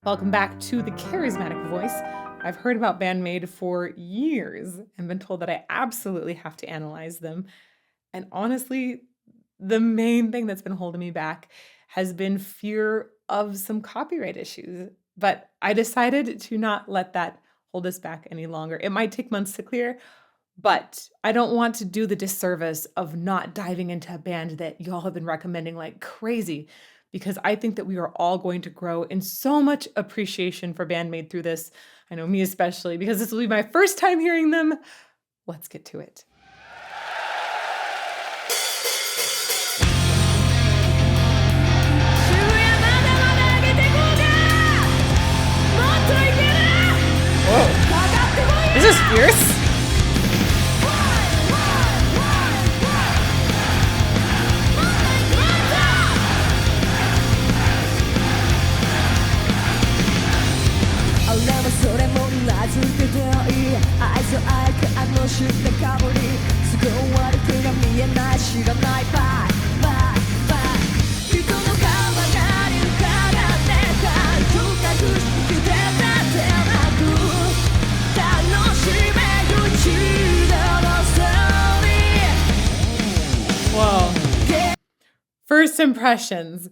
Welcome back to the Charismatic Voice. I've heard about Band-Maid for years and been told that I absolutely have to analyze them. And honestly, the main thing that's been holding me back has been fear of some copyright issues. But I decided to not let that hold us back any longer. It might take months to clear, but I don't want to do the disservice of not diving into a band that y'all have been recommending like crazy, because I think that we are all going to grow in so much appreciation for Band-Maid through this. I know me especially, because this will be my first time hearing them. Let's get to it. Whoa. This is fierce. Whoa. First impressions.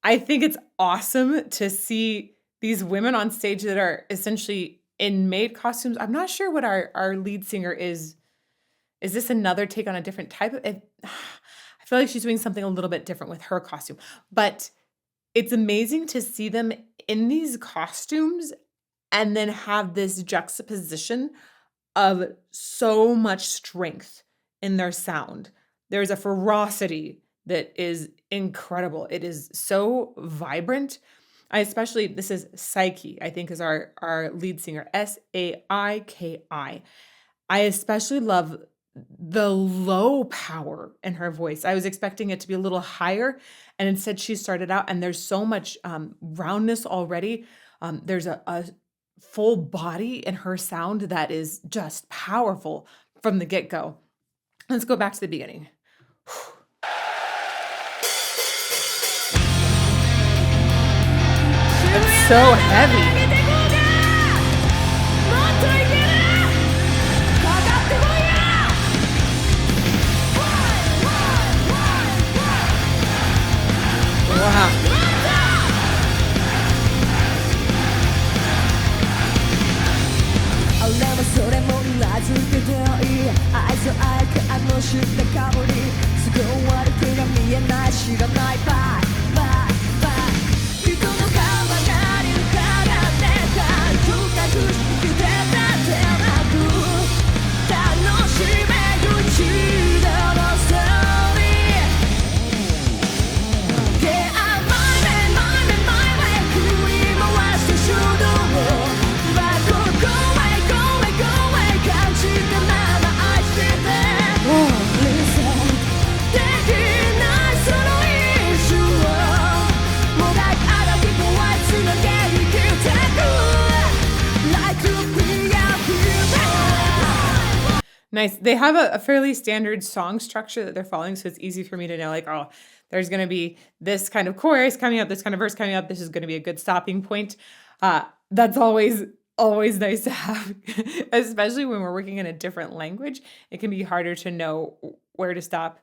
I think it's awesome to see these women on stage that are essentially in maid costumes. I'm not sure what our lead singer is. Is this another take on a different type of it? I feel like she's doing something a little bit different with her costume. But it's amazing to see them in these costumes and then have this juxtaposition of so much strength in their sound. There's a ferocity that is incredible. It is so vibrant. This is Saiki, I think is our lead singer, Saiki. I especially love the low power in her voice. I was expecting it to be a little higher, and instead she started out, and there's so much roundness already. There's a full body in her sound that is just powerful from the get-go. Let's go back to the beginning. It's so heavy. Wow. Nice. They have a fairly standard song structure that they're following, so it's easy for me to know, like, oh, there's going to be this kind of chorus coming up, this kind of verse coming up. This is going to be a good stopping point. That's always nice to have, especially when we're working in a different language. It can be harder to know where to stop.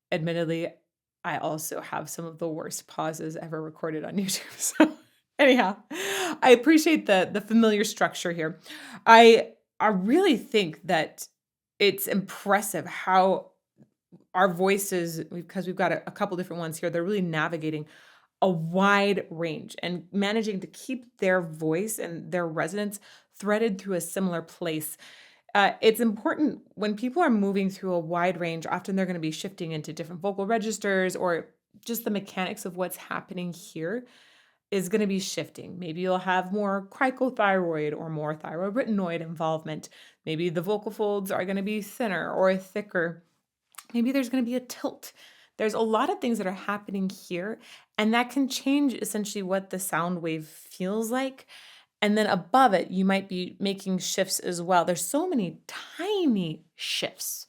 Admittedly, I also have some of the worst pauses ever recorded on YouTube. So anyhow, I appreciate the familiar structure here. I really think that it's impressive how our voices, because we've got a couple different ones here, they're really navigating a wide range and managing to keep their voice and their resonance threaded through a similar place. It's important when people are moving through a wide range, often they're going to be shifting into different vocal registers, or just the mechanics of what's happening here is going to be shifting. Maybe you'll have more cricothyroid or more thyroretinoid involvement. Maybe the vocal folds are going to be thinner or thicker. Maybe there's going to be a tilt. There's a lot of things that are happening here, and that can change essentially what the sound wave feels like. And then above it, you might be making shifts as well. There's so many tiny shifts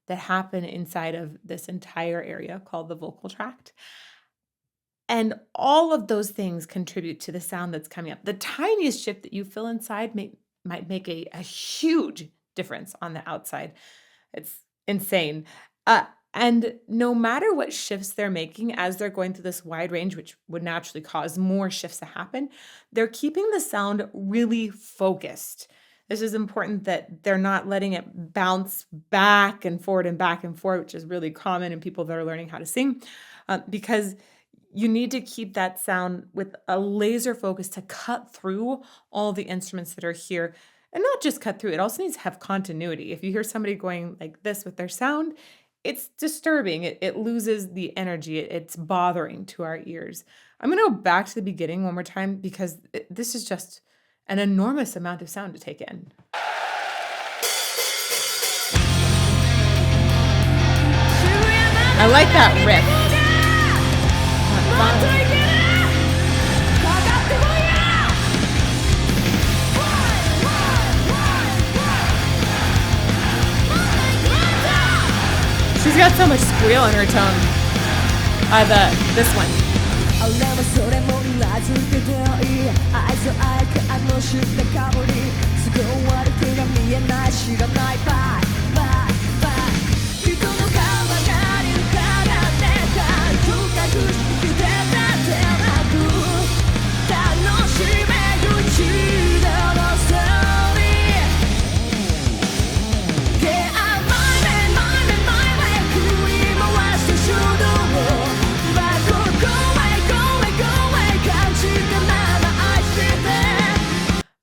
that happen inside of this entire area called the vocal tract. And all of those things contribute to the sound that's coming up. The tiniest shift that you feel inside might make a huge difference on the outside. It's insane. Uh, and no matter what shifts they're making as they're going through this wide range, which would naturally cause more shifts to happen, they're keeping the sound really focused. This is important that they're not letting it bounce back and forth, which is really common in people that are learning how to sing, because you need to keep that sound with a laser focus to cut through all the instruments that are here. And not just cut through, it also needs to have continuity. If you hear somebody going like this with their sound, it's disturbing. It loses the energy. It's bothering to our ears. I'm going to go back to the beginning one more time because this is just an enormous amount of sound to take in. I like that riff. She's got so much squeal in her tone. This one.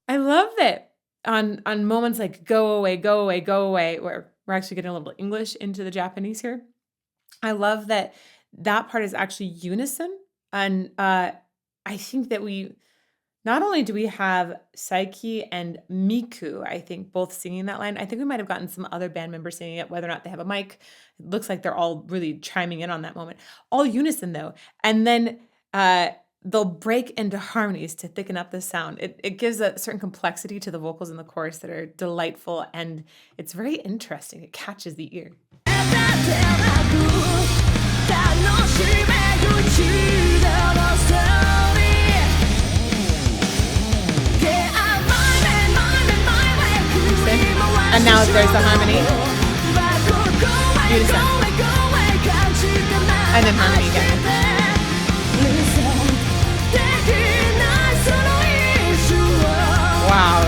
I love that on moments like go away, go away, go away, where we're actually getting a little English into the Japanese here. I love that part is actually unison. And I think that not only do we have Saiki and Miku, I think, both singing that line. I think we might have gotten some other band members singing it, whether or not they have a mic. It looks like they're all really chiming in on that moment. All unison, though. And then they'll break into harmonies to thicken up the sound. It gives a certain complexity to the vocals in the chorus that are delightful, and it's very interesting. It catches the ear. And now there's the harmony. Unison. And then harmony again. Wow.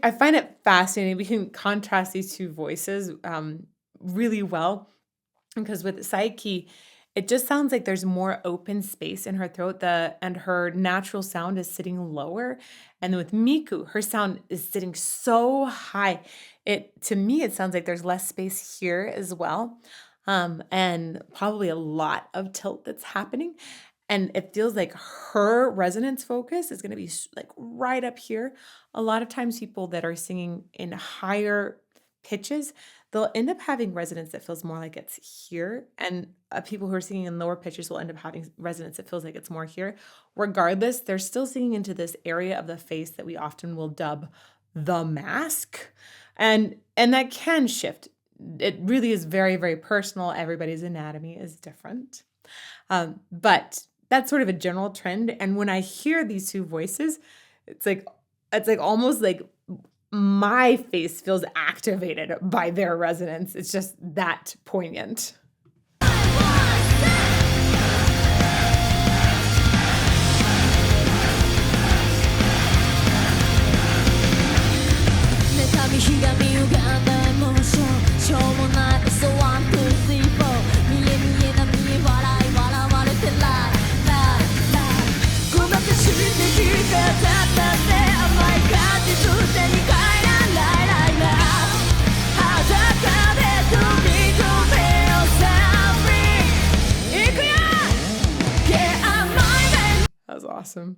I find it fascinating. We can contrast these two voices really well, because with Saiki, it just sounds like there's more open space in her throat, and her natural sound is sitting lower. And then with Miku, her sound is sitting so high. To me, it sounds like there's less space here as well, and probably a lot of tilt that's happening. And it feels like her resonance focus is going to be like right up here. A lot of times, people that are singing in higher pitches, they'll end up having resonance that feels more like it's here. And people who are singing in lower pitches will end up having resonance that feels like it's more here. Regardless, they're still singing into this area of the face that we often will dub the mask. And that can shift. It really is very, very personal. Everybody's anatomy is different. But that's sort of a general trend. And when I hear these two voices, it's like almost like my face feels activated by their resonance. It's just that poignant. That was awesome.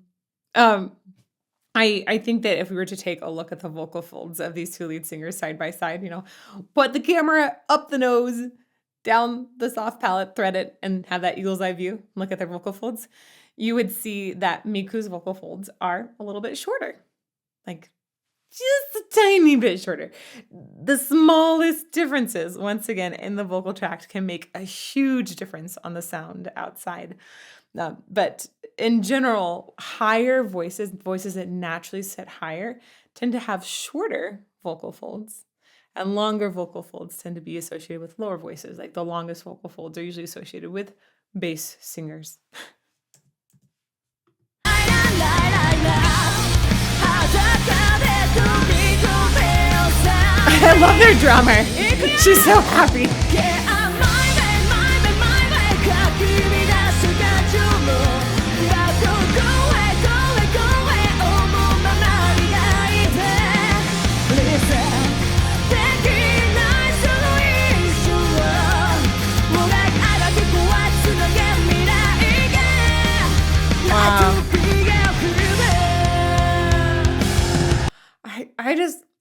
I think that if we were to take a look at the vocal folds of these two lead singers side by side, put the camera up the nose, down the soft palate, thread it, and have that eagle's eye view, look at their vocal folds, you would see that Miku's vocal folds are a little bit shorter, like just a tiny bit shorter. The smallest differences, once again, in the vocal tract can make a huge difference on the sound outside. But in general, higher voices that naturally sit higher, tend to have shorter vocal folds. And longer vocal folds tend to be associated with lower voices. Like the longest vocal folds are usually associated with bass singers. I love their drummer. She's so happy.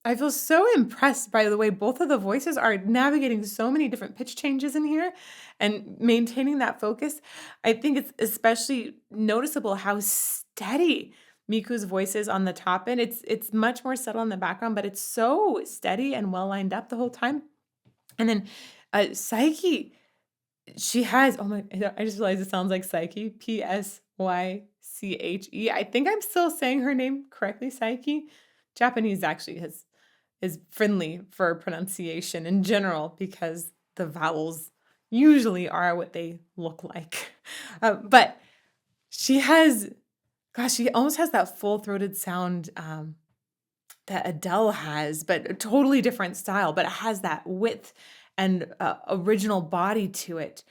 I feel so impressed by the way both of the voices are navigating so many different pitch changes in here and maintaining that focus. I think it's especially noticeable how steady Miku's voice is on the top end. It's much more subtle in the background, but it's so steady and well lined up the whole time. And then Saiki, she has, oh my, I just realized it sounds like Psyche, Psyche. I think I'm still saying her name correctly, Saiki. Japanese actually is friendly for pronunciation in general because the vowels usually are what they look like. But she almost has that full-throated sound that Adele has, but a totally different style, but it has that width and original body to it.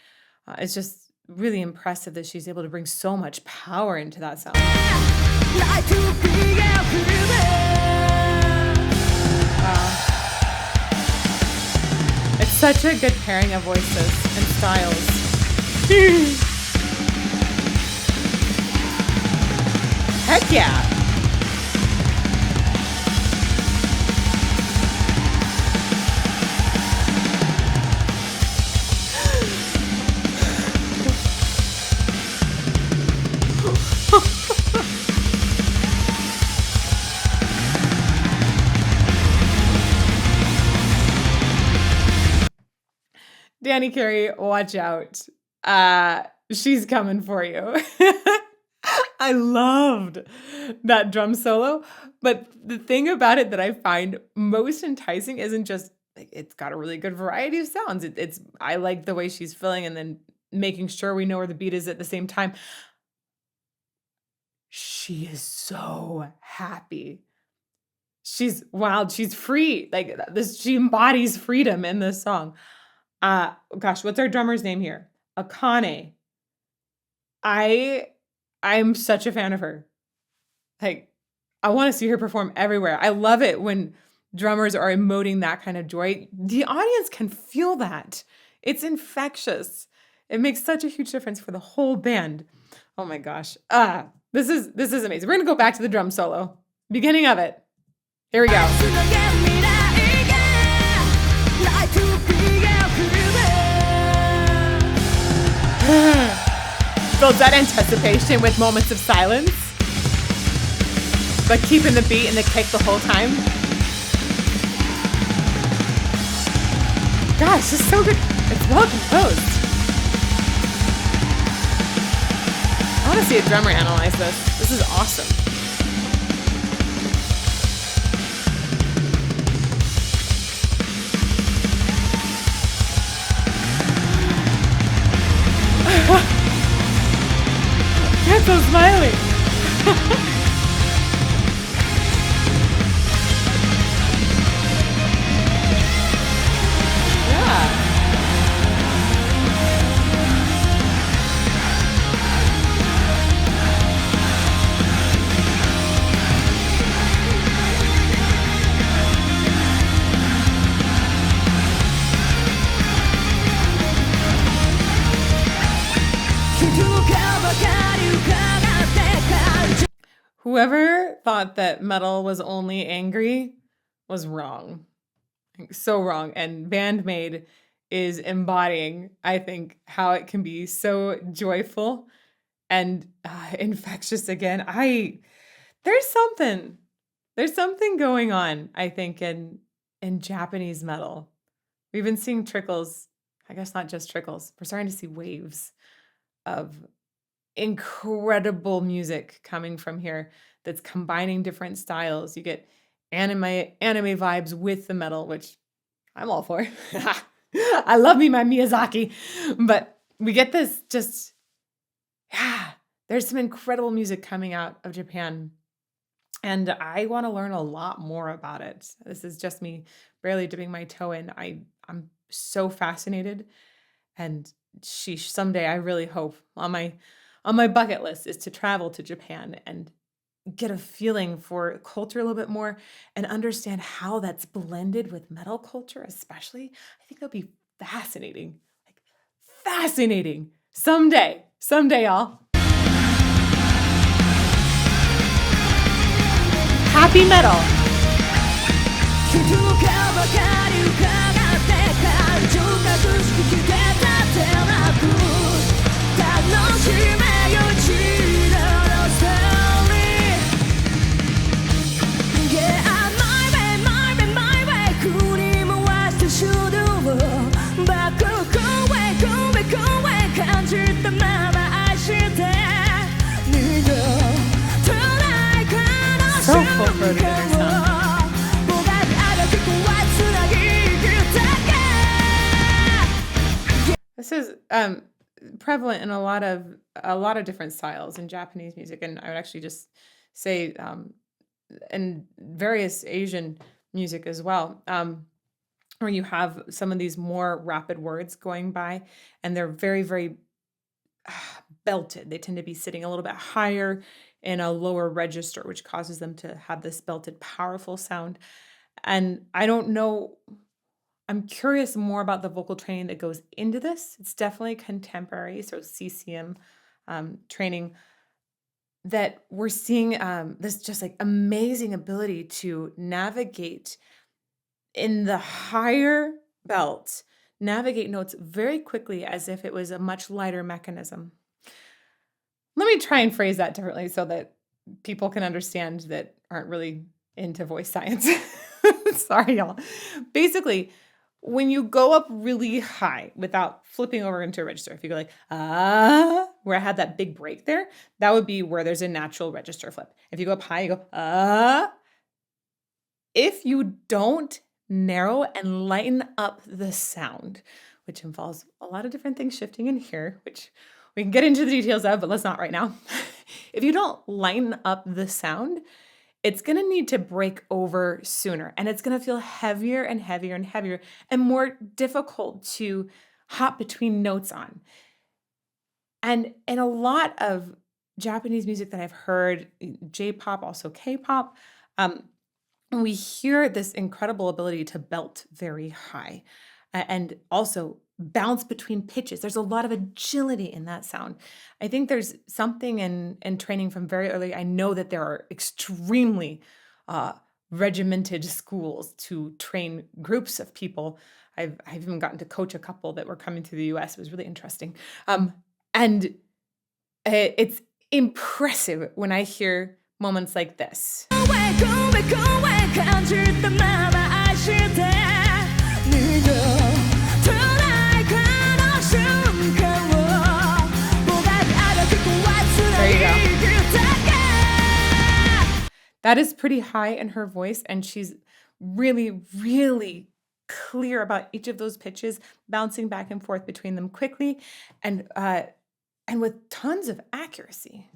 It's just really impressive that she's able to bring so much power into that sound. It's such a good pairing of voices and styles. Heck yeah! Danny Carey, watch out. She's coming for you. I loved that drum solo, but the thing about it that I find most enticing isn't just like it's got a really good variety of sounds. I like the way she's filling and then making sure we know where the beat is at the same time. She is so happy. She's wild. She's free. Like this, she embodies freedom in this song. Gosh, what's our drummer's name here? Akane. I'm such a fan of her. Like, I want to see her perform everywhere. I love it when drummers are emoting that kind of joy. The audience can feel that. It's infectious. It makes such a huge difference for the whole band. Oh my gosh. This is amazing. We're gonna go back to the drum solo. Beginning of it. Here we go. Builds that anticipation with moments of silence, but keeping the beat and the kick the whole time. Gosh, it's so good. It's well composed. I want to see a drummer analyze this. This is awesome. I'm so smiling. Yeah. Whoever thought that metal was only angry was wrong. So wrong. And Band-Maid is embodying, I think, how it can be so joyful and infectious again. There's something there's something going on, I think, in Japanese metal. We've been seeing trickles, I guess not just trickles. We're starting to see waves of incredible music coming from here that's combining different styles. You get anime vibes with the metal, which I'm all for. I love me my Miyazaki, but we get this just yeah, there's some incredible music coming out of Japan, and I want to learn a lot more about it. This is just me barely dipping my toe in. I'm so fascinated, and sheesh, someday I really hope on my bucket list is to travel to Japan and get a feeling for culture a little bit more and understand how that's blended with metal culture, especially. I think that'll be fascinating. Like fascinating. Someday, y'all. Happy metal. 人がわかり伺って感情隠し聞けたってなく楽しめよ一度のストーリー Yeah, my way, my way, my way 振り回して手動をバック Go away, go away, go away 感じたまま愛して二度とない可能 So full-throated in her sound. This is prevalent in a lot of different styles in Japanese music, and I would actually just say in various Asian music as well, where you have some of these more rapid words going by, and they're very, very belted. They tend to be sitting a little bit higher in a lower register, which causes them to have this belted, powerful sound. And I don't know. I'm curious more about the vocal training that goes into this. It's definitely contemporary, so CCM training that we're seeing this just like amazing ability to navigate in the higher belt, navigate notes very quickly as if it was a much lighter mechanism. Let me try and phrase that differently so that people can understand that aren't really into voice science. Sorry, y'all. Basically, when you go up really high without flipping over into a register, if you go like, where I had that big break there, that would be where there's a natural register flip. If you go up high, you go, if you don't narrow and lighten up the sound, which involves a lot of different things shifting in here, which we can get into the details of, but let's not right now. If you don't lighten up the sound, it's going to need to break over sooner, and it's going to feel heavier and heavier and heavier and more difficult to hop between notes on. And in a lot of Japanese music that I've heard, J-pop, also K-pop, we hear this incredible ability to belt very high and also bounce between pitches. There's a lot of agility in that sound. I think there's something in training from very early. I know that there are extremely regimented schools to train groups of people. I've even gotten to coach a couple that were coming to the US. It was really interesting. And it's impressive when I hear moments like this. There you go. That is pretty high in her voice, and she's really, really clear about each of those pitches, bouncing back and forth between them quickly and with tons of accuracy.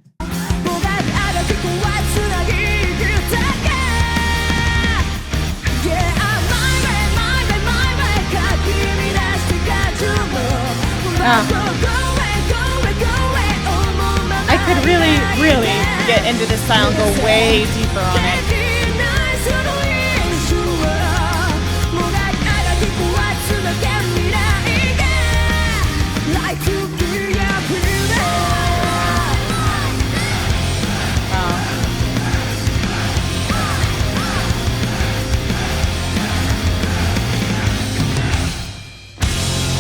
I could really, really get into this style and go way deeper on it.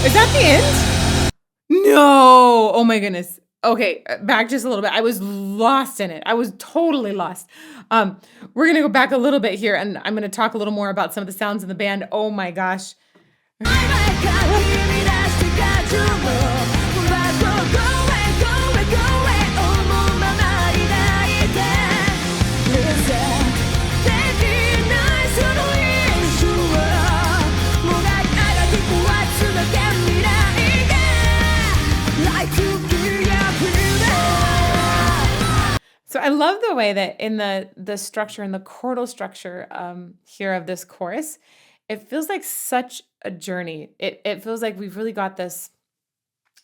Is that the end? No! Oh my goodness. Okay, back just a little bit. I was lost in it. I was totally lost. Um, we're gonna go back a little bit here, and I'm gonna talk a little more about some of the sounds in the band. Oh my gosh. So I love the way that in the structure and the chordal structure here of this chorus, it feels like such a journey. It feels like we've really got this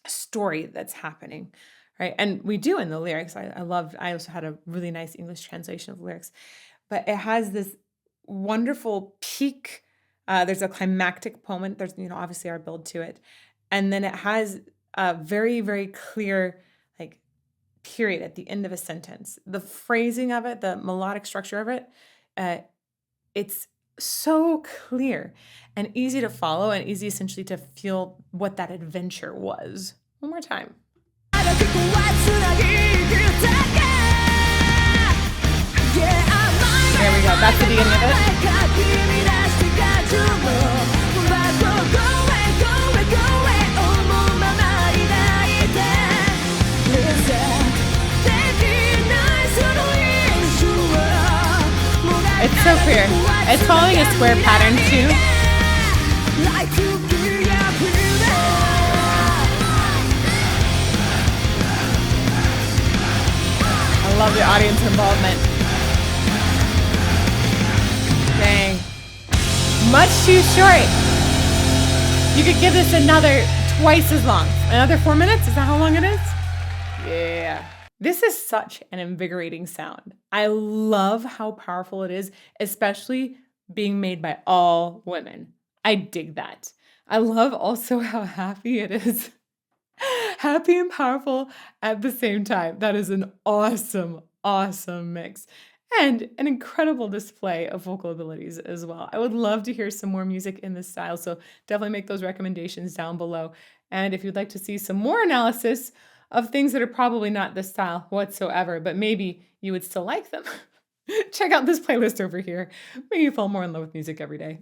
story that's happening, right? And we do in the lyrics. I love. I also had a really nice English translation of lyrics, but it has this wonderful peak. There's a climactic moment. There's obviously our build to it, and then it has a very very clear like period at the end of a sentence. The phrasing of it, the melodic structure of it, uh, it's so clear and easy to follow and easy essentially to feel what that adventure was. One more time. There we go. That's the beginning of it. It's so clear. It's following a square pattern too. I love the audience involvement. Dang. Much too short. You could give this another twice as long. Another 4 minutes? Is that how long it is? Yeah. This is such an invigorating sound. I love how powerful it is, especially being made by all women. I dig that. I love also how happy it is. Happy and powerful at the same time. That is an awesome, awesome mix. And an incredible display of vocal abilities as well. I would love to hear some more music in this style, so definitely make those recommendations down below. And if you'd like to see some more analysis of things that are probably not this style whatsoever, but maybe you would still like them, check out this playlist over here. Make you fall more in love with music every day.